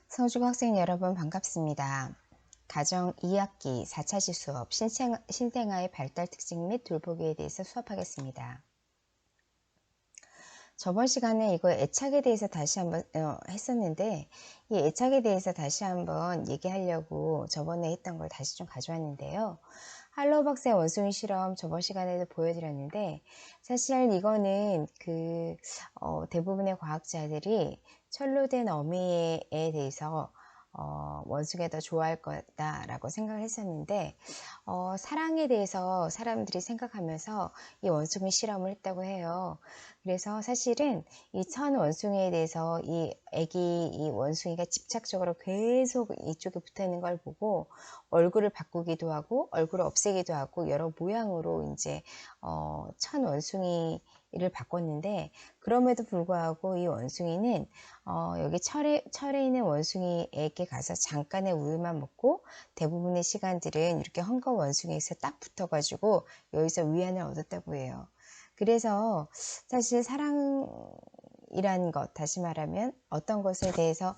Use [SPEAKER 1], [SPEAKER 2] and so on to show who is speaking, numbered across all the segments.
[SPEAKER 1] 서중 학생 여러분 반갑습니다. 가정 2학기 4차시 수업 신생아의 발달 특징 및 돌보기에 대해서 수업하겠습니다. 저번 시간에 이거 애착에 대해서 다시 한번 했었는데 이 애착에 대해서 다시 한번 얘기하려고 저번에 했던 걸 다시 좀 가져왔는데요. 할로우 박사의 원숭이 실험 저번 시간에도 보여드렸는데 사실 이거는 대부분의 과학자들이 철로된 어미에 대해서 원숭이가 더 좋아할 거다라고 생각을 했었는데 사랑에 대해서 사람들이 생각하면서 이 원숭이 실험을 했다고 해요. 그래서 사실은 이 천 원숭이에 대해서 이 원숭이가 집착적으로 계속 이쪽에 붙어 있는 걸 보고 얼굴을 바꾸기도 하고 얼굴을 없애기도 하고 여러 모양으로 이제 천 원숭이를 바꿨는데 그럼에도 불구하고 이 원숭이는 여기 철에 있는 원숭이에게 가서 잠깐의 우유만 먹고 대부분의 시간들은 이렇게 헝겊 원숭이에서 딱 붙어가지고 여기서 위안을 얻었다고 해요. 그래서 사실 사랑이라는 것, 다시 말하면 어떤 것에 대해서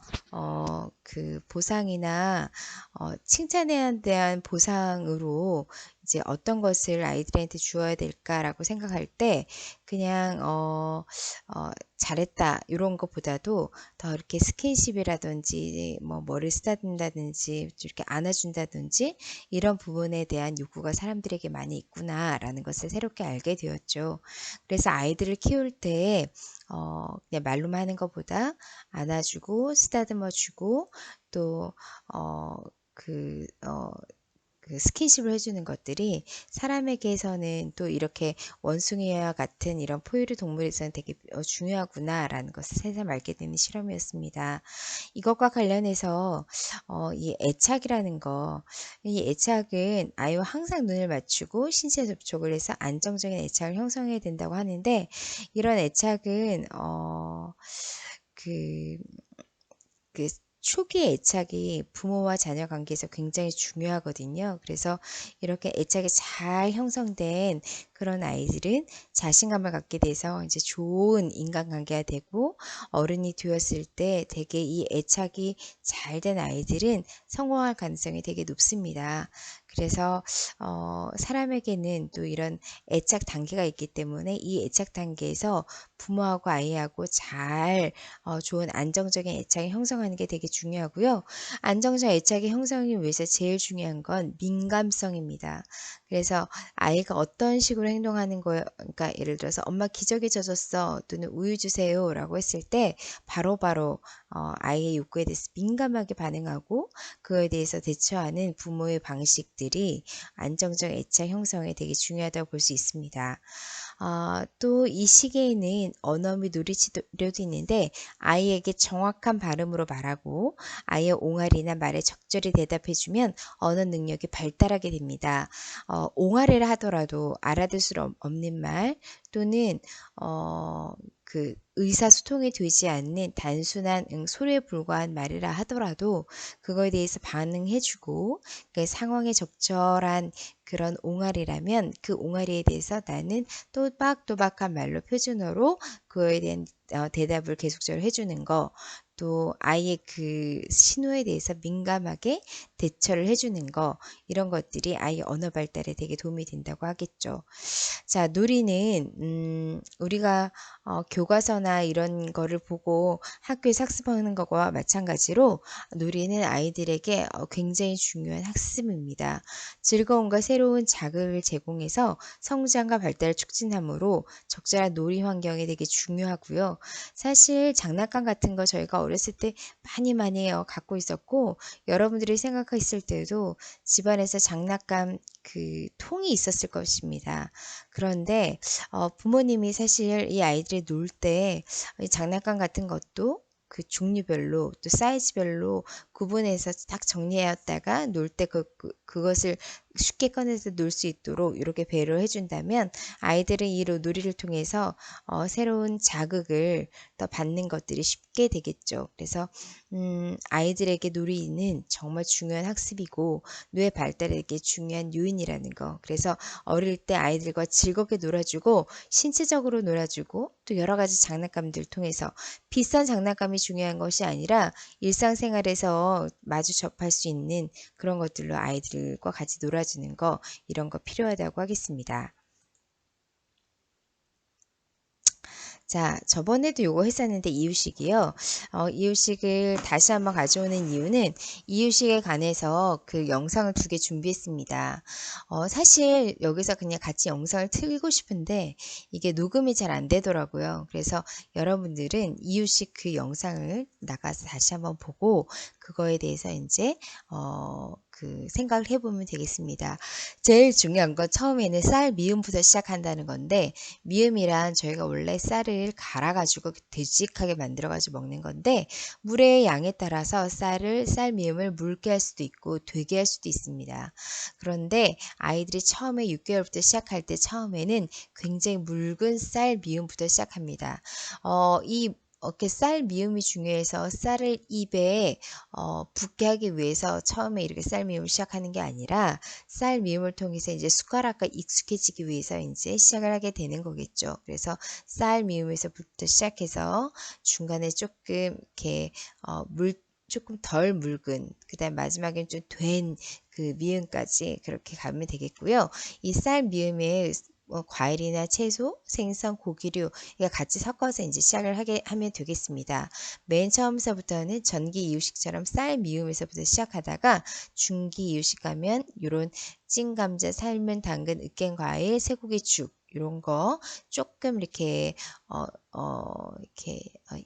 [SPEAKER 1] 보상이나 칭찬에 대한 보상으로 이제 어떤 것을 아이들한테 주어야 될까라고 생각할 때 그냥 잘했다 이런 것보다도 더 이렇게 스킨십이라든지 뭐 머리를 쓰다듬다든지 이렇게 안아준다든지 이런 부분에 대한 욕구가 사람들에게 많이 있구나라는 것을 새롭게 알게 되었죠. 그래서 아이들을 키울 때 그냥 말로만 하는 것보다 안아주고 쓰다듬어주고 또 어, 그, 어, 그 스킨십을 해주는 것들이 사람에게서는 또 이렇게 원숭이와 같은 이런 포유류 동물에서는 되게 중요하구나라는 것을 새삼 알게 되는 실험이었습니다. 이것과 관련해서 이 애착이라는 거, 이 애착은 아이와 항상 눈을 맞추고 신체 접촉을 해서 안정적인 애착을 형성해야 된다고 하는데 이런 애착은 그, 그 초기의 애착이 부모와 자녀 관계에서 굉장히 중요하거든요. 그래서 이렇게 애착이 잘 형성된 그런 아이들은 자신감을 갖게 돼서 이제 좋은 인간관계가 되고 어른이 되었을 때 되게 이 애착이 잘 된 아이들은 성공할 가능성이 되게 높습니다. 그래서 사람에게는 또 이런 애착 단계가 있기 때문에 이 애착 단계에서 부모하고 아이하고 잘 좋은 안정적인 애착이 형성하는 게 되게 중요하고요. 안정적 애착이 형성이 위해서 제일 중요한 건 민감성입니다. 그래서 아이가 어떤 식으로 행동하는 거예요. 그러니까 예를 들어서 엄마 기저귀 젖었어 또는 우유 주세요 라고 했을 때 바로바로 아이의 욕구에 대해서 민감하게 반응하고 그거에 대해서 대처하는 부모의 방식들이 안정적 애착 형성에 되게 중요하다고 볼 수 있습니다. 또 이 시기에는 언어 및 놀이치료도 있는데 아이에게 정확한 발음으로 말하고 아이의 옹알이나 말에 적절히 대답해주면 언어 능력이 발달하게 됩니다. 옹알이를 하더라도 알아들 수 없는 말 또는 의사소통이 되지 않는 단순한 소리에 불과한 말이라 하더라도 그거에 대해서 반응해주고 그 상황에 적절한 그런 옹알이라면 그 옹알이에 대해서 나는 또박또박한 말로 표준어로 그에 대한 대답을 계속적으로 해주는 거, 또 아이의 그 신호에 대해서 민감하게 대처를 해주는 거, 이런 것들이 아이의 언어 발달에 되게 도움이 된다고 하겠죠. 자, 누리는 우리가 교과서나 이런 거를 보고 학교에서 학습하는 것과 마찬가지로 누리는 아이들에게 굉장히 중요한 학습입니다. 즐거움과 새로운 자극을 제공해서 성장과 발달을 촉진하므로 적절한 놀이 환경이 되게 중요하고요. 사실 장난감 같은 거 저희가 어렸을 때 많이 갖고 있었고 여러분들이 생각했을 때도 집안에서 장난감 그 통이 있었을 것입니다. 그런데 부모님이 사실 이 아이들이 놀 때 장난감 같은 것도 그 종류별로 또 사이즈별로 구분해서 딱 정리해왔다가 놀 때 그것을 쉽게 꺼내서 놀 수 있도록 이렇게 배려를 해준다면 아이들은 이 놀이를 통해서 새로운 자극을 더 받는 것들이 쉽게 되겠죠. 그래서 아이들에게 놀이는 정말 중요한 학습이고 뇌 발달에 게 중요한 요인이라는 거. 그래서 어릴 때 아이들과 즐겁게 놀아주고 신체적으로 놀아주고 또 여러 가지 장난감들 통해서 비싼 장난감이 중요한 것이 아니라 일상생활에서 마주 접할 수 있는 그런 것들로 아이들과 같이 놀아주는 거 이런 거 필요하다고 하겠습니다. 자, 저번에도 요거 했었는데 이유식이요. 이유식을 다시 한번 가져오는 이유는 이유식에 관해서 그 영상을 2개 준비했습니다. 사실 여기서 그냥 같이 영상을 틀고 싶은데 이게 녹음이 잘 안 되더라고요. 그래서 여러분들은 이유식 그 영상을 나가서 다시 한번 보고 그거에 대해서 이제 그 생각을 해보면 되겠습니다. 제일 중요한 건 처음에는 쌀 미음부터 시작한다는 건데 미음이란 저희가 원래 쌀을 갈아가지고 되직하게 만들어가지고 먹는 건데 물의 양에 따라서 쌀 미음을 묽게 할 수도 있고 되게 할 수도 있습니다. 그런데 아이들이 처음에 6개월부터 시작할 때 처음에는 굉장히 묽은 쌀 미음부터 시작합니다. 이렇게 쌀 미음이 중요해서 쌀을 입에 붙게 하기 위해서 처음에 이렇게 쌀 미음을 시작하는 게 아니라 쌀 미음을 통해서 이제 숟가락과 익숙해지기 위해서 이제 시작을 하게 되는 거겠죠. 그래서 쌀 미음에서부터 시작해서 중간에 조금 이렇게 조금 덜 묽은 그다음 마지막엔 좀 된 그 미음까지 그렇게 가면 되겠고요. 이 쌀 미음에 과일이나 채소, 생선, 고기류 이거 같이 섞어서 이제 시작을 하면 되겠습니다. 맨 처음서부터는 전기 이유식처럼 쌀 미음에서부터 시작하다가 중기 이유식 가면 요런 찐 감자, 삶은 당근, 으깬 과일, 쇠고기 죽 이런 거 조금 이렇게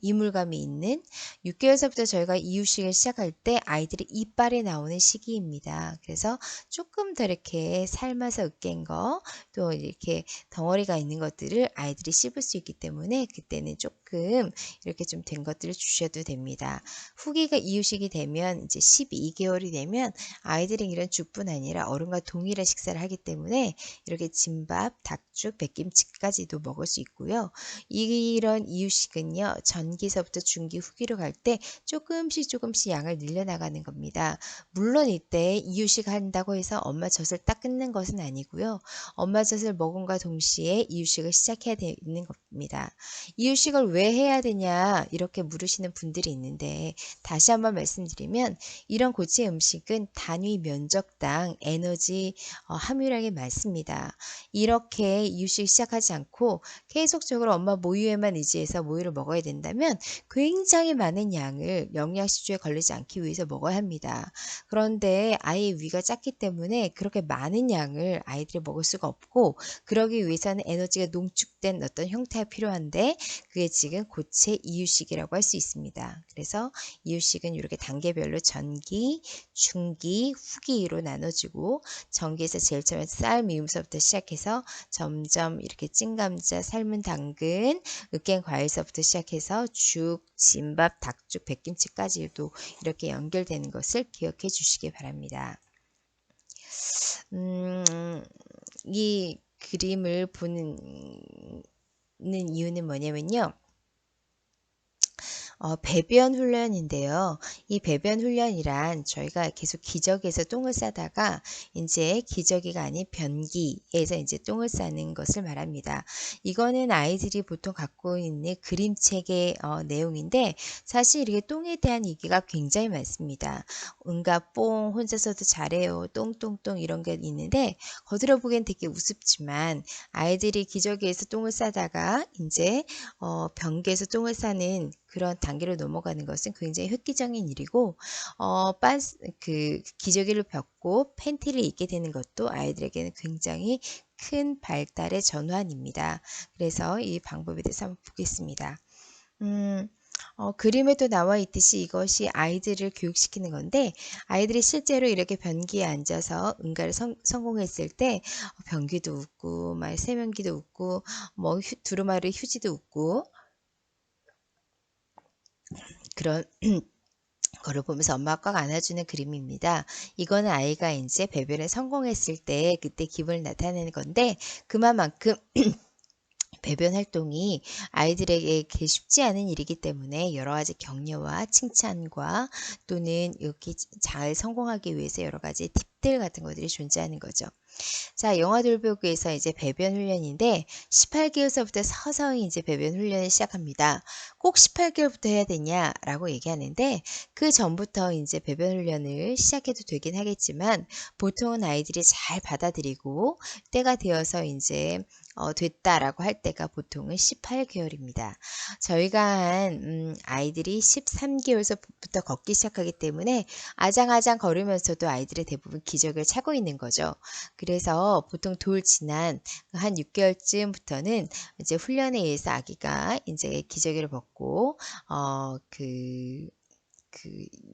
[SPEAKER 1] 이물감이 있는 6개월서부터 저희가 이유식을 시작할 때 아이들이 이빨에 나오는 시기입니다. 그래서 조금 더 이렇게 삶아서 으깬 거 또 이렇게 덩어리가 있는 것들을 아이들이 씹을 수 있기 때문에 그때는 조금 이렇게 좀 된 것들을 주셔도 됩니다. 후기가 이유식이 되면 이제 12개월이 되면 아이들은 이런 죽뿐 아니라 어른과 동일한 식사를 하기 때문에 이렇게 진밥, 닭죽, 백김치까지도 먹을 수 있고요. 이런 이유식은요. 전기서부터 중기, 후기로 갈 때 조금씩 양을 늘려나가는 겁니다. 물론 이때 이유식 한다고 해서 엄마 젖을 딱 끊는 것은 아니고요. 엄마 젖을 먹음과 동시에 이유식을 시작해야 되는 겁니다. 이유식을 왜 해야 되냐 이렇게 물으시는 분들이 있는데 다시 한번 말씀드리면 이런 고체 음식은 단위 면적당 에너지 함유량이 많습니다. 이렇게 이유식 시작하지 않고 계속적으로 엄마 모유에만 의지해서 모유를 먹어야 된다면 굉장히 많은 양을 영양실조에 걸리지 않기 위해서 먹어야 합니다. 그런데 아이의 위가 작기 때문에 그렇게 많은 양을 아이들이 먹을 수가 없고 그러기 위해서는 에너지가 농축된 어떤 형태가 필요한데 그게 지금 고체 이유식이라고 할 수 있습니다. 그래서 이유식은 이렇게 단계별로 전기, 중기, 후기로 나눠지고 전기에서 제일 처음에 쌀 미음서부터 시작해서 점점 이렇게 찐감자, 삶은 당근, 으깬 과일서부터 시작해서 죽, 진밥, 닭죽, 백김치까지도 이렇게 연결되는 것을 기억해 주시기 바랍니다. 이 그림을 보는 이유는 뭐냐면요. 배변 훈련인데요. 이 배변 훈련이란 저희가 계속 기저귀에서 똥을 싸다가 이제 기저귀가 아닌 변기에서 이제 똥을 싸는 것을 말합니다. 이거는 아이들이 보통 갖고 있는 그림책의 내용인데 사실 이게 똥에 대한 얘기가 굉장히 많습니다. 응가 뽕 혼자서도 잘해요. 똥똥똥 이런 게 있는데 겉으로 보기엔 되게 우습지만 아이들이 기저귀에서 똥을 싸다가 이제 변기에서 똥을 싸는 그런 단계로 넘어가는 것은 굉장히 획기적인 일이고 기저귀를 벗고 팬티를 입게 되는 것도 아이들에게는 굉장히 큰 발달의 전환입니다. 그래서 이 방법에 대해서 한번 보겠습니다. 그림에도 나와 있듯이 이것이 아이들을 교육시키는 건데 아이들이 실제로 이렇게 변기에 앉아서 응가를 성공했을 때 변기도 웃고 세면기도 웃고 두루마리 휴지도 웃고 그런 그걸 보면서 엄마가 꽉 안아주는 그림입니다. 이거는 아이가 이제 배변에 성공했을 때 그때 기분을 나타내는 건데 그만큼 배변 활동이 아이들에게 쉽지 않은 일이기 때문에 여러 가지 격려와 칭찬과 또는 이렇게 잘 성공하기 위해서 여러 가지 팁들 같은 것들이 존재하는 거죠. 자, 영아 돌보기에서 이제 배변 훈련인데 18개월서부터 서서히 이제 배변 훈련을 시작합니다. 꼭 18개월부터 해야 되냐라고 얘기하는데 그 전부터 이제 배변 훈련을 시작해도 되긴 하겠지만 보통은 아이들이 잘 받아들이고 때가 되어서 이제 됐다라고 할 때가 보통은 18개월입니다. 저희가 한 아이들이 13개월서부터 걷기 시작하기 때문에 아장아장 걸으면서도 아이들의 대부분 기저귀를 차고 있는 거죠. 그래서 보통 돌 지난 한 6개월쯤부터는 이제 훈련에 의해서 아기가 이제 기저귀를 벗고 어, 그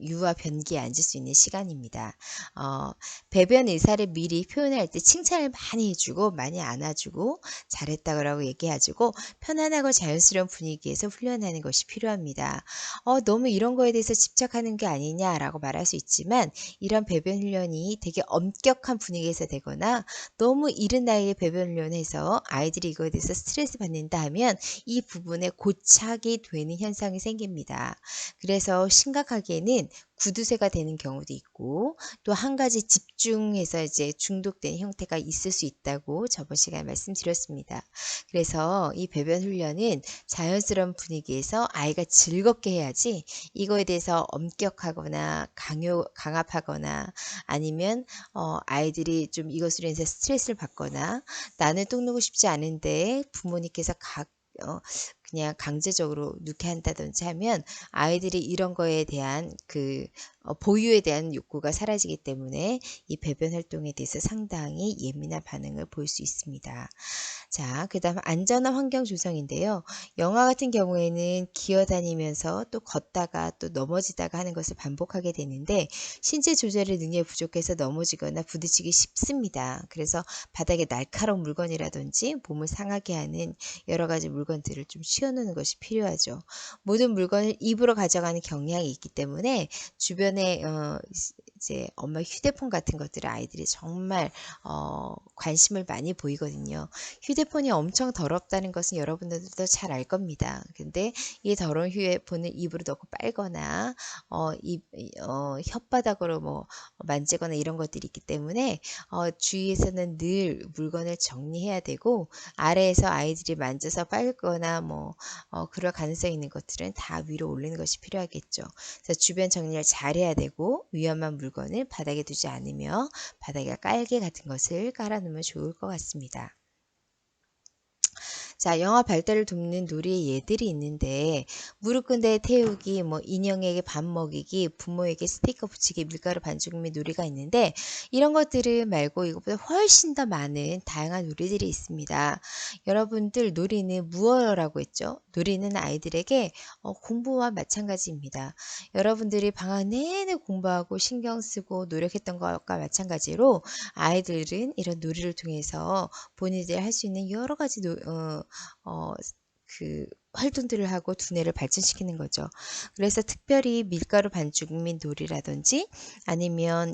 [SPEAKER 1] 유아 변기에 앉을 수 있는 시간입니다. 어, 배변 의사를 미리 표현할 때 칭찬을 많이 해주고 많이 안아주고 잘했다고 얘기해주고 편안하고 자연스러운 분위기에서 훈련하는 것이 필요합니다. 너무 이런 거에 대해서 집착하는 게 아니냐라고 말할 수 있지만 이런 배변 훈련이 되게 엄격한 분위기에서 되거나 너무 이른 나이에 배변 훈련해서 아이들이 이거에 대해서 스트레스 받는다 하면 이 부분에 고착이 되는 현상이 생깁니다. 그래서 심각하게는 구두쇠가 되는 경우도 있고 또 한 가지 집중해서 이제 중독된 형태가 있을 수 있다고 저번 시간에 말씀드렸습니다. 그래서 이 배변 훈련은 자연스러운 분위기에서 아이가 즐겁게 해야지 이거에 대해서 엄격하거나 강압하거나 아니면 아이들이 좀 이것으로 인해서 스트레스를 받거나 나는 똥 누고 싶지 않은데 부모님께서 그냥 강제적으로 누게 한다든지 하면 아이들이 이런 거에 대한 보유에 대한 욕구가 사라지기 때문에 이 배변 활동에 대해서 상당히 예민한 반응을 보일 수 있습니다. 자, 그 다음 안전한 환경 조성인데요. 영아 같은 경우에는 기어다니면서 또 걷다가 또 넘어지다가 하는 것을 반복하게 되는데 신체 조절의 능력이 부족해서 넘어지거나 부딪히기 쉽습니다. 그래서 바닥에 날카로운 물건이라든지 몸을 상하게 하는 여러 가지 물건들을 좀 치워놓는 것이 필요하죠. 모든 물건을 입으로 가져가는 경향이 있기 때문에 주변에 이제 엄마 휴대폰 같은 것들을 아이들이 정말 관심을 많이 보이거든요. 휴대폰이 엄청 더럽다는 것은 여러분들도 잘 알 겁니다. 근데 이 더러운 휴대폰을 입으로 넣고 빨거나 혓바닥으로 뭐 만지거나 이런 것들이 있기 때문에 주위에서는 늘 물건을 정리해야 되고 아래에서 아이들이 만져서 빨거나 그럴 가능성이 있는 것들은 다 위로 올리는 것이 필요하겠죠. 그래서 주변 정리를 잘 해야 되고 위험한 물건을 바닥에 두지 않으며 바닥에 깔개 같은 것을 깔아놓으면 좋을 것 같습니다. 자, 영아 발달을 돕는 놀이의 예들이 있는데 무릎 근대에 태우기, 인형에게 밥 먹이기, 부모에게 스티커 붙이기, 밀가루 반죽미 놀이가 있는데 이런 것들을 말고 이것보다 훨씬 더 많은 다양한 놀이들이 있습니다. 여러분들 놀이는 무엇이라고 했죠? 놀이는 아이들에게 공부와 마찬가지입니다. 여러분들이 방학 내내 공부하고 신경 쓰고 노력했던 것과 마찬가지로 아이들은 이런 놀이를 통해서 본인들이 할 수 있는 여러 가지 어, 활동들을 하고 두뇌를 발전시키는 거죠. 그래서 특별히 밀가루 반죽 및 놀이라든지 아니면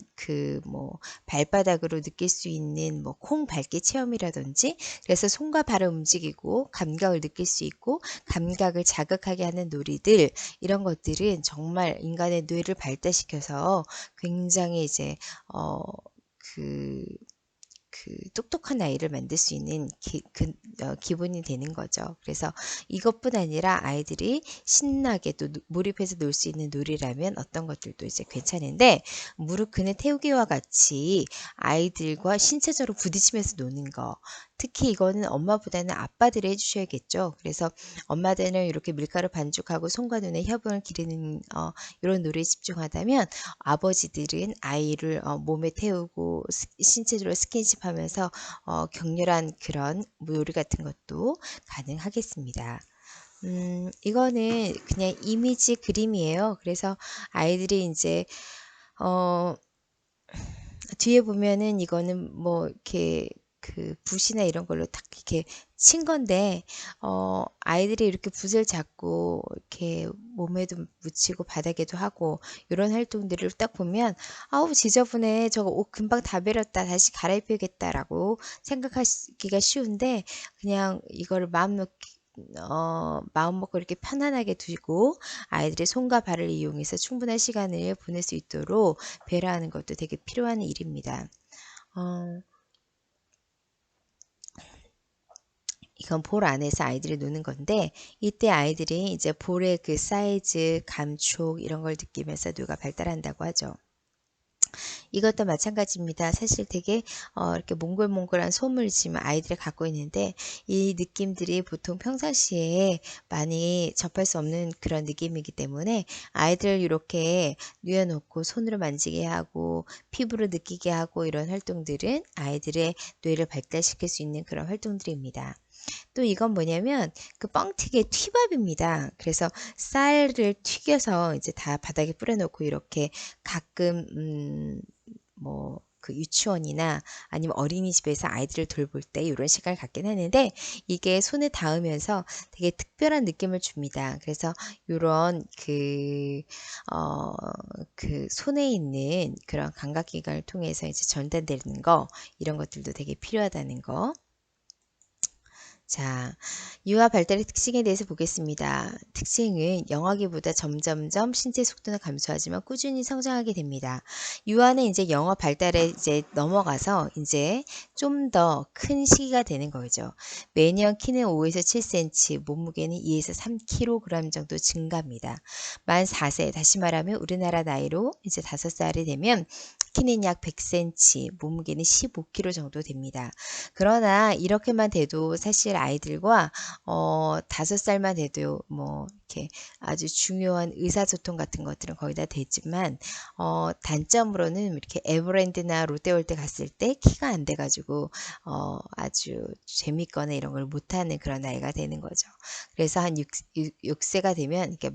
[SPEAKER 1] 발바닥으로 느낄 수 있는 콩 밟기 체험이라든지 그래서 손과 발을 움직이고 감각을 느낄 수 있고 감각을 자극하게 하는 놀이들 이런 것들은 정말 인간의 뇌를 발달시켜서 굉장히 이제 똑똑한 아이를 만들 수 있는 기본이 되는 거죠. 그래서 이것뿐 아니라 아이들이 신나게 또 몰입해서 놀 수 있는 놀이라면 어떤 것들도 이제 괜찮은데 무릎 그네 태우기와 같이 아이들과 신체적으로 부딪히면서 노는 거 특히 이거는 엄마보다는 아빠들이 해주셔야겠죠. 그래서 엄마들은 이렇게 밀가루 반죽하고 손과 눈에 협응을 기르는 이런 놀이에 집중하다면 아버지들은 아이를 몸에 태우고 신체적으로 스킨십하면서 격렬한 그런 놀이 같은 것도 가능하겠습니다. 이거는 그냥 이미지 그림이에요. 그래서 아이들이 이제 뒤에 보면은 이거는 이렇게 붓이나 이런 걸로 딱 이렇게 친 건데 아이들이 이렇게 붓을 잡고 이렇게 몸에도 묻히고 바닥에도 하고 이런 활동들을 딱 보면 아우 지저분해 저거 옷 금방 다 베렸다 다시 갈아입혀야겠다라고 생각하기가 쉬운데 그냥 이거를 마음 먹고 이렇게 편안하게 두고 아이들의 손과 발을 이용해서 충분한 시간을 보낼 수 있도록 배려하는 것도 되게 필요한 일입니다. 어, 이건 볼 안에서 아이들이 노는 건데 이때 아이들이 이제 볼의 그 사이즈, 감촉 이런 걸 느끼면서 뇌가 발달한다고 하죠. 이것도 마찬가지입니다. 사실 되게 이렇게 몽글몽글한 솜을 지금 아이들이 갖고 있는데 이 느낌들이 보통 평상시에 많이 접할 수 없는 그런 느낌이기 때문에 아이들 이렇게 뉘어놓고 손으로 만지게 하고 피부로 느끼게 하고 이런 활동들은 아이들의 뇌를 발달시킬 수 있는 그런 활동들입니다. 또 이건 뭐냐면 그 뻥튀기의 튀밥입니다. 그래서 쌀을 튀겨서 이제 다 바닥에 뿌려놓고 이렇게 가끔 뭐 그 유치원이나 아니면 어린이집에서 아이들을 돌볼 때 이런 시간을 갖긴 하는데 이게 손에 닿으면서 되게 특별한 느낌을 줍니다. 그래서 이런 그 손에 있는 그런 감각기관을 통해서 이제 전달되는 거 이런 것들도 되게 필요하다는 거. 자, 유아 발달의 특징에 대해서 보겠습니다. 특징은 영아기보다 점점점 신체 속도는 감소하지만 꾸준히 성장하게 됩니다. 유아는 이제 영아 발달에 이제 넘어가서 이제 좀 더 큰 시기가 되는 거죠. 매년 키는 5에서 7cm, 몸무게는 2에서 3kg 정도 증가합니다. 만 4세, 다시 말하면 우리나라 나이로 이제 5살이 되면 키는 약 100cm, 몸무게는 15kg 정도 됩니다. 그러나 이렇게만 돼도 사실 아이들과 5살만 돼도 뭐 이렇게 아주 중요한 의사소통 같은 것들은 거의 다 되지만 단점으로는 이렇게 에버랜드나 롯데월드 갔을 때 키가 안 돼가지고 아주 재밌거나 이런 걸 못하는 그런 나이가 되는 거죠. 그래서 한 6세가 되면 이렇게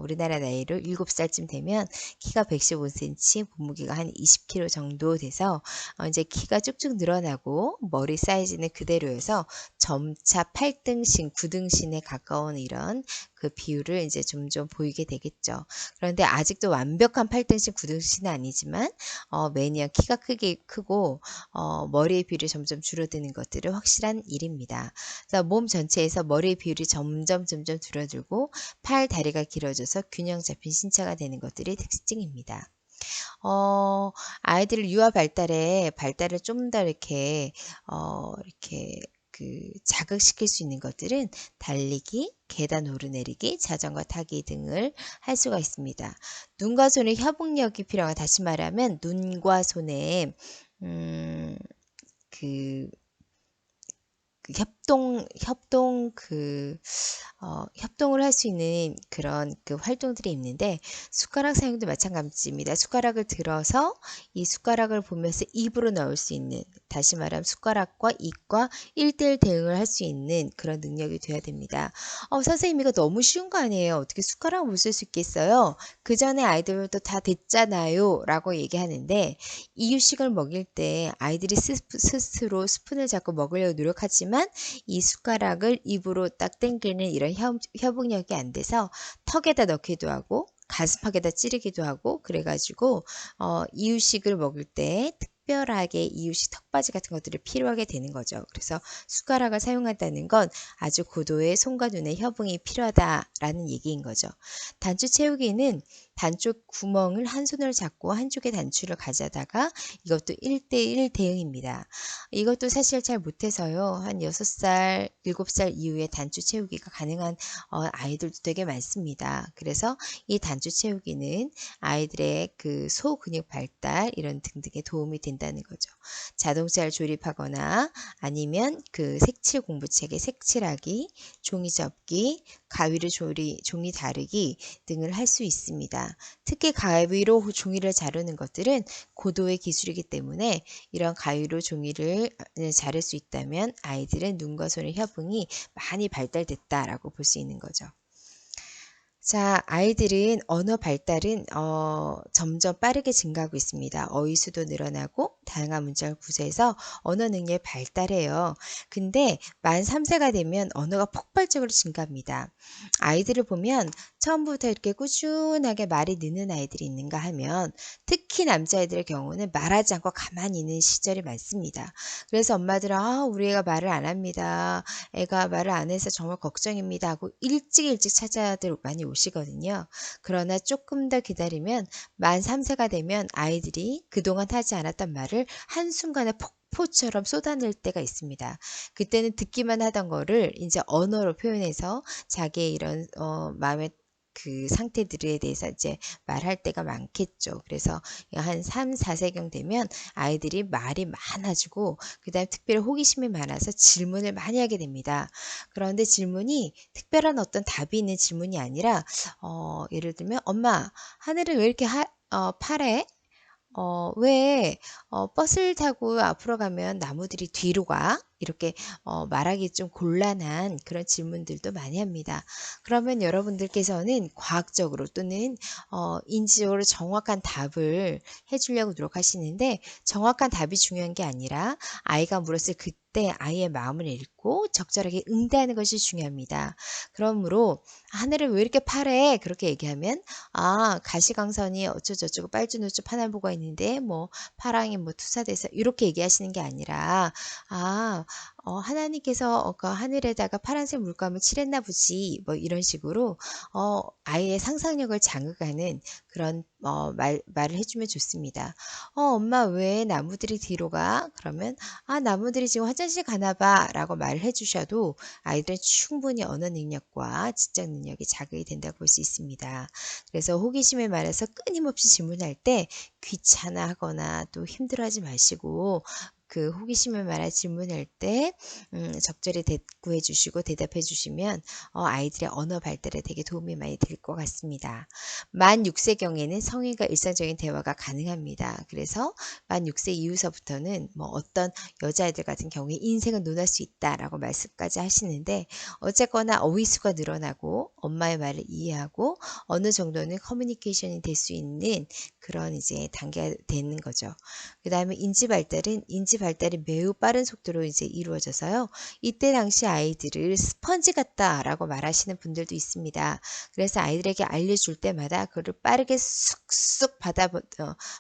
[SPEAKER 1] 우리나라 나이로 7살쯤 되면 키가 115cm, 몸무게가 한 20kg 정도 돼서 이제 키가 쭉쭉 늘어나고 머리 사이즈는 그대로여서 점차 8등신, 9등신에 가까운 이런 그 비율을 이제 점점 보이게 되겠죠. 그런데 아직도 완벽한 8등신, 9등신은 아니지만 매년 키가 크고 머리의 비율이 점점 줄어드는 것들은 확실한 일입니다. 그래서 몸 전체에서 머리의 비율이 점점 줄어들고 팔, 다리가 길어져서 균형 잡힌 신체가 되는 것들이 특징입니다. 아이들 유아 발달을 좀 더 이렇게 자극시킬 수 있는 것들은 달리기, 계단 오르내리기, 자전거 타기 등을 할 수가 있습니다. 눈과 손의 협응력이 필요한, 다시 말하면 눈과 손의 그 협동을 할 수 있는 그런 그 활동들이 있는데 숟가락 사용도 마찬가지입니다. 숟가락을 들어서 이 숟가락을 보면서 입으로 넣을 수 있는, 다시 말하면 숟가락과 입과 1대1 대응을 할 수 있는 그런 능력이 돼야 됩니다. 선생님 이거 너무 쉬운 거 아니에요? 어떻게 숟가락을 못 쓸 수 있겠어요? 그 전에 아이들도 다 됐잖아요 라고 얘기하는데 이유식을 먹일 때 아이들이 스스로 스푼을 잡고 먹으려고 노력하지만 이 숟가락을 입으로 딱 당기는 이런 협응력이 안 돼서 턱에다 넣기도 하고 가슴팍에다 찌르기도 하고 그래가지고 이유식을 먹을 때 특별하게 이유식 턱받이 같은 것들이 필요하게 되는 거죠. 그래서 숟가락을 사용한다는 건 아주 고도의 손과 눈의 협응이 필요하다라는 얘기인 거죠. 단추 채우기는 단쪽 구멍을 한 손으로 잡고 한쪽에 단추를 가져다가 이것도 1대1 대응입니다. 이것도 사실 잘 못해서요. 한 6살, 7살 이후에 단추 채우기가 가능한 아이들도 되게 많습니다. 그래서 이 단추 채우기는 아이들의 그 소근육 발달 이런 등등에 도움이 된다는 거죠. 자동차를 조립하거나 아니면 그 색칠 공부책에 색칠하기, 종이 접기, 가위로 종이 다루기 등을 할 수 있습니다. 특히 가위로 종이를 자르는 것들은 고도의 기술이기 때문에 이런 가위로 종이를 자를 수 있다면 아이들은 눈과 손의 협응이 많이 발달됐다라고 볼 수 있는 거죠. 자, 아이들은 언어 발달은 점점 빠르게 증가하고 있습니다. 어휘수도 늘어나고 다양한 문장을 구사해서 언어 능력이 발달해요. 근데 만 3세가 되면 언어가 폭발적으로 증가합니다. 아이들을 보면 처음부터 이렇게 꾸준하게 말이 느는 아이들이 있는가 하면 특히 남자아이들의 경우는 말하지 않고 가만히 있는 시절이 많습니다. 그래서 엄마들은 우리 애가 말을 안 합니다. 애가 말을 안 해서 정말 걱정입니다 하고 일찍 일찍 찾아들 많이 오시거든요. 그러나 조금 더 기다리면 만 3세가 되면 아이들이 그동안 하지 않았던 말을 한순간에 폭포처럼 쏟아낼 때가 있습니다. 그때는 듣기만 하던 거를 이제 언어로 표현해서 자기의 이런 마음의 그 상태들에 대해서 이제 말할 때가 많겠죠. 그래서 한 3, 4세경 되면 아이들이 말이 많아지고 그다음에 특별히 호기심이 많아서 질문을 많이 하게 됩니다. 그런데 질문이 특별한 어떤 답이 있는 질문이 아니라 예를 들면 "엄마, 하늘은 왜 이렇게 파래?" 왜 버스를 타고 앞으로 가면 나무들이 뒤로 가? 이렇게 말하기 좀 곤란한 그런 질문들도 많이 합니다. 그러면 여러분들께서는 과학적으로 또는 인지적으로 정확한 답을 해 주려고 노력하시는데 정확한 답이 중요한 게 아니라 아이가 물었을 그때 아이의 마음을 읽고 적절하게 응대하는 것이 중요합니다. 그러므로 "하늘을 왜 이렇게 파래?" 그렇게 얘기하면 가시광선이 어쩌고저쩌고 빨주노초 파남보가 있는데 뭐 파랑이 뭐 투사돼서 이렇게 얘기하시는 게 아니라 하나님께서 그 하늘에다가 파란색 물감을 칠했나 보지 뭐 이런 식으로 아이의 상상력을 자극하는 그런 말을 해 주면 좋습니다. 엄마 왜 나무들이 뒤로 가?" 그러면 나무들이 지금 화장실 가나 봐."라고 말을 해 주셔도 아이들은 충분히 언어 능력과 지적 능력이 자극이 된다고 볼 수 있습니다. 그래서 호기심에 말해서 끊임없이 질문할 때 귀찮아하거나 또 힘들어하지 마시고 그 호기심에 말해 질문할 때 적절히 대꾸해 주시고 대답해 주시면 아이들의 언어 발달에 되게 도움이 많이 될 것 같습니다. 만 6세경에는 성인과 일상적인 대화가 가능합니다. 그래서 만 6세 이후서부터는 뭐 어떤 여자아이들 같은 경우에 인생은 논할 수 있다라고 말씀까지 하시는데 어쨌거나 어휘수가 늘어나고 엄마의 말을 이해하고 어느 정도는 커뮤니케이션이 될 수 있는 그런 이제 단계가 되는 거죠. 그다음에 인지 발달이 매우 빠른 속도로 이제 이루어져서요. 이때 당시 아이들을 스펀지 같다라고 말하시는 분들도 있습니다. 그래서 아이들에게 알려줄 때마다 그를 빠르게 쑥쑥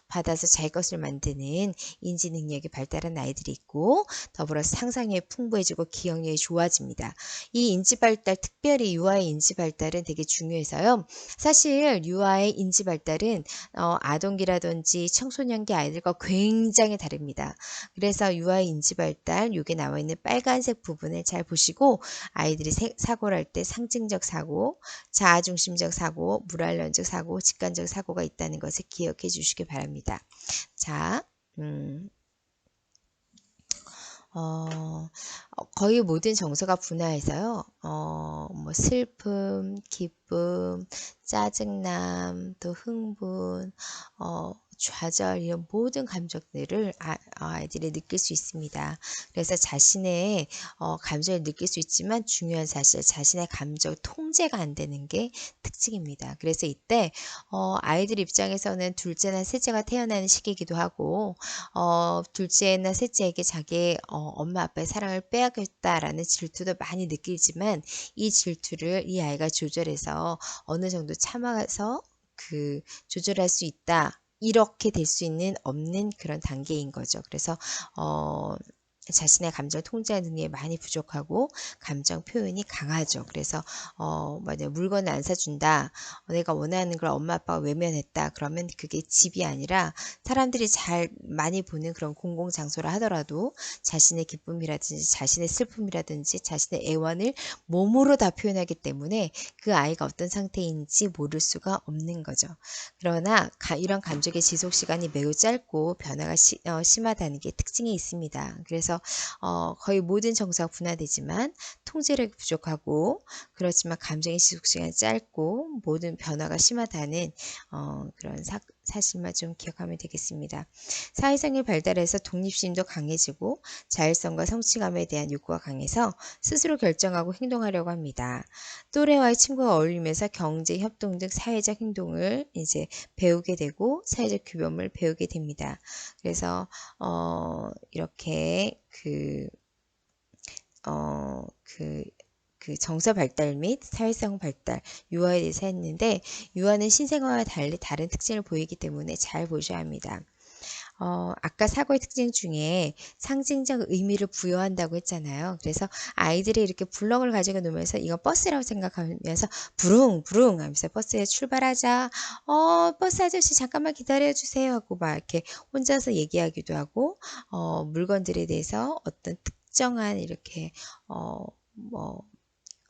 [SPEAKER 1] 받아서 자기 것을 만드는 인지 능력이 발달한 아이들이 있고 더불어서 상상력이 풍부해지고 기억력이 좋아집니다. 이 인지 발달, 특별히 유아의 인지 발달은 되게 중요해서요. 사실 유아의 인지 발달은 아동기라든지 청소년기 아이들과 굉장히 다릅니다. 그래서 유아의 인지 발달, 여기 나와 있는 빨간색 부분을 잘 보시고 아이들이 사고를 할 때 상징적 사고, 자아중심적 사고, 무관련적 사고, 직관적 사고가 있다는 것을 기억해 주시기 바랍니다. 자, 거의 모든 정서가 분화해서요. 뭐 슬픔, 기쁨, 짜증남, 또 흥분, 좌절 이런 모든 감정들을 아이들이 느낄 수 있습니다. 그래서 자신의 감정을 느낄 수 있지만 중요한 사실 자신의 감정 통제가 안 되는 게 특징입니다. 그래서 이때 아이들 입장에서는 둘째나 셋째가 태어나는 시기이기도 하고 둘째나 셋째에게 자기의 엄마 아빠의 사랑을 빼앗겼다라는 질투도 많이 느끼지만 이 질투를 이 아이가 조절해서 어느 정도 참아서 조절할 수 있다. 이렇게 될 수 있는 없는 그런 단계인 거죠. 그래서 자신의 감정을 통제하는 능력이 많이 부족하고 감정 표현이 강하죠. 그래서 물건을 안 사준다. 내가 원하는 걸 엄마 아빠가 외면했다. 그러면 그게 집이 아니라 사람들이 잘 많이 보는 그런 공공장소라 하더라도 자신의 기쁨이라든지 자신의 슬픔이라든지 자신의 애원을 몸으로 다 표현하기 때문에 그 아이가 어떤 상태인지 모를 수가 없는 거죠. 그러나 이런 감정의 지속 시간이 매우 짧고 변화가 심하다는 게 특징이 있습니다. 그래서 거의 모든 정서가 분화되지만 통제력이 부족하고 그렇지만 감정의 지속 시간이 짧고 모든 변화가 심하다는 그런 사실만 좀 기억하면 되겠습니다. 사회성이 발달해서 독립심도 강해지고 자율성과 성취감에 대한 욕구가 강해서 스스로 결정하고 행동하려고 합니다. 또래와의 친구와 어울리면서 경제, 협동 등 사회적 행동을 이제 배우게 되고 사회적 규범을 배우게 됩니다. 그래서 이렇게 어, 그, 그 정서 발달 및 사회성 발달, 유아에 대해서 했는데 유아는 신생아와 달리 다른 특징을 보이기 때문에 잘 보셔야 합니다. 아까 사고의 특징 중에 상징적 의미를 부여한다고 했잖아요. 그래서 아이들이 이렇게 블럭을 가지고 놀면서 이거 버스라고 생각하면서 부릉 부릉 하면서 버스에 출발하자. 버스 아저씨 잠깐만 기다려 주세요 하고 막 이렇게 혼자서 얘기하기도 하고 물건들에 대해서 어떤 특정한 이렇게 뭐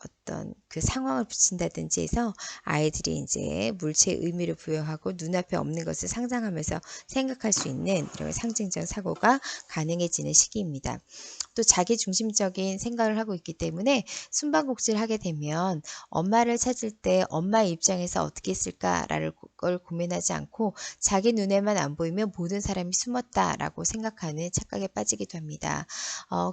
[SPEAKER 1] 어떤 그 상황을 붙인다든지 해서 아이들이 이제 물체의 의미를 부여하고 눈앞에 없는 것을 상상하면서 생각할 수 있는 이런 상징적 사고가 가능해지는 시기입니다. 또 자기 중심적인 생각을 하고 있기 때문에 숨바꼭질을 하게 되면 엄마를 찾을 때 엄마의 입장에서 어떻게 했을까라는 걸 고민하지 않고 자기 눈에만 안 보이면 모든 사람이 숨었다라고 생각하는 착각에 빠지기도 합니다.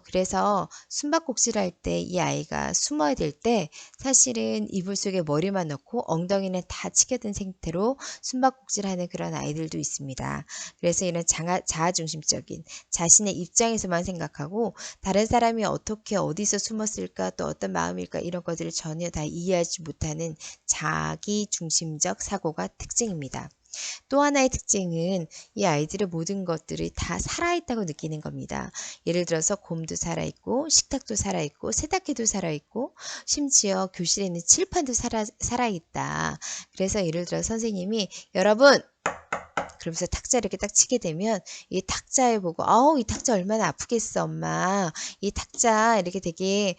[SPEAKER 1] 그래서 숨바꼭질 할 때 이 아이가 숨어야 될 때 사실은 이불 속에 머리만 넣고 엉덩이는 다 치켜든 상태로 숨바꼭질하는 그런 아이들도 있습니다. 그래서 이런 자아중심적인 자신의 입장에서만 생각하고 다른 사람이 어떻게 어디서 숨었을까 또 어떤 마음일까 이런 것들을 전혀 다 이해하지 못하는 자기중심적 사고가 특징입니다. 또 하나의 특징은 이 아이들의 모든 것들이 다 살아있다고 느끼는 겁니다. 예를 들어서 곰도 살아있고 식탁도 살아있고 세탁기도 살아있고 심지어 교실에는 칠판도 살아있다. 그래서 예를 들어 선생님이 여러분 그러면서 탁자 이렇게 딱 치게 되면 이 탁자에 보고 아우 이 탁자 얼마나 아프겠어 엄마 이 탁자 이렇게 되게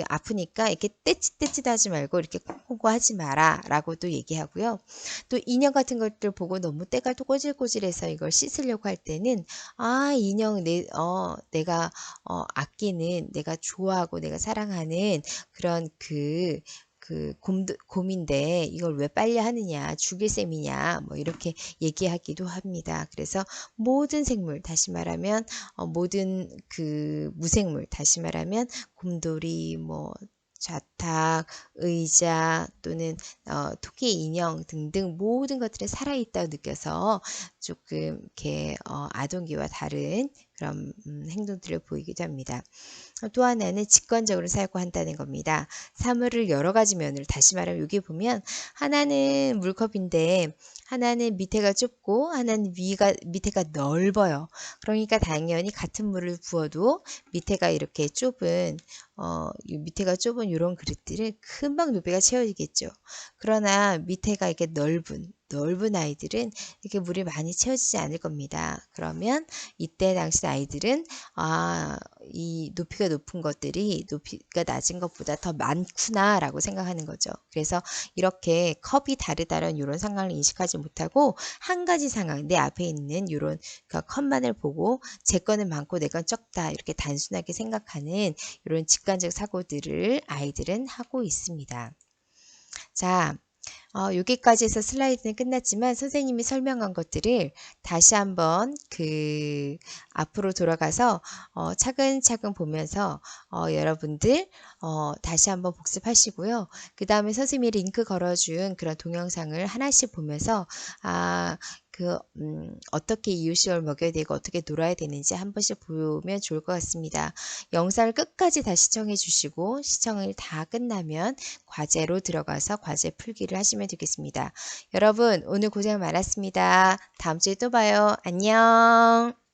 [SPEAKER 1] 아프니까 이렇게 떼짓떼짓 하지 말고 이렇게 콩콩고 하지 마라 라고도 얘기하고요. 또 인형 같은 것들 보고 너무 때가 또 꼬질꼬질해서 이걸 씻으려고 할 때는 인형 내가 아끼는 내가 좋아하고 내가 사랑하는 그런 곰인데 이걸 왜 빨리 하느냐 죽일 셈이냐 뭐 이렇게 얘기하기도 합니다. 그래서 모든 생물 다시 말하면 모든 무생물 다시 말하면 곰돌이 뭐 좌탁, 의자 또는 토끼 인형 등등 모든 것들이 살아있다고 느껴서 조금 이렇게 아동기와 다른 그런 행동들을 보이기도 합니다. 또 하나는 직관적으로 사고한다는 겁니다. 사물을 여러 가지 면으로 다시 말하면 여기 보면 하나는 물컵인데 하나는 밑에가 좁고 하나는 밑에가 넓어요. 그러니까 당연히 같은 물을 부어도 밑에가 이렇게 좁은 밑에가 좁은 이런 그릇들은 금방 높이가 채워지겠죠. 그러나 밑에가 이렇게 넓은 아이들은 이렇게 물이 많이 채워지지 않을 겁니다. 그러면 이때 당시 아이들은 이 높이가 높은 것들이 높이가 낮은 것보다 더 많구나 라고 생각하는 거죠. 그래서 이렇게 컵이 다르다는 이런 상황을 인식하지 못하고 한 가지 상황 내 앞에 있는 이런 컵만을 보고 제 거는 많고 내 건 적다 이렇게 단순하게 생각하는 이런 직관적 사고들을 아이들은 하고 있습니다. 자, 여기까지 해서 슬라이드는 끝났지만 선생님이 설명한 것들을 다시 한번 앞으로 돌아가서 차근차근 보면서 여러분들 다시 한번 복습하시고요. 그 다음에 선생님이 링크 걸어준 그런 동영상을 하나씩 보면서 어떻게 이유식을 먹여야 되고 어떻게 놀아야 되는지 한 번씩 보면 좋을 것 같습니다. 영상을 끝까지 다 시청해 주시고 시청을 다 끝나면 과제로 들어가서 과제 풀기를 하시면 되겠습니다. 여러분 오늘 고생 많았습니다. 다음 주에 또 봐요. 안녕.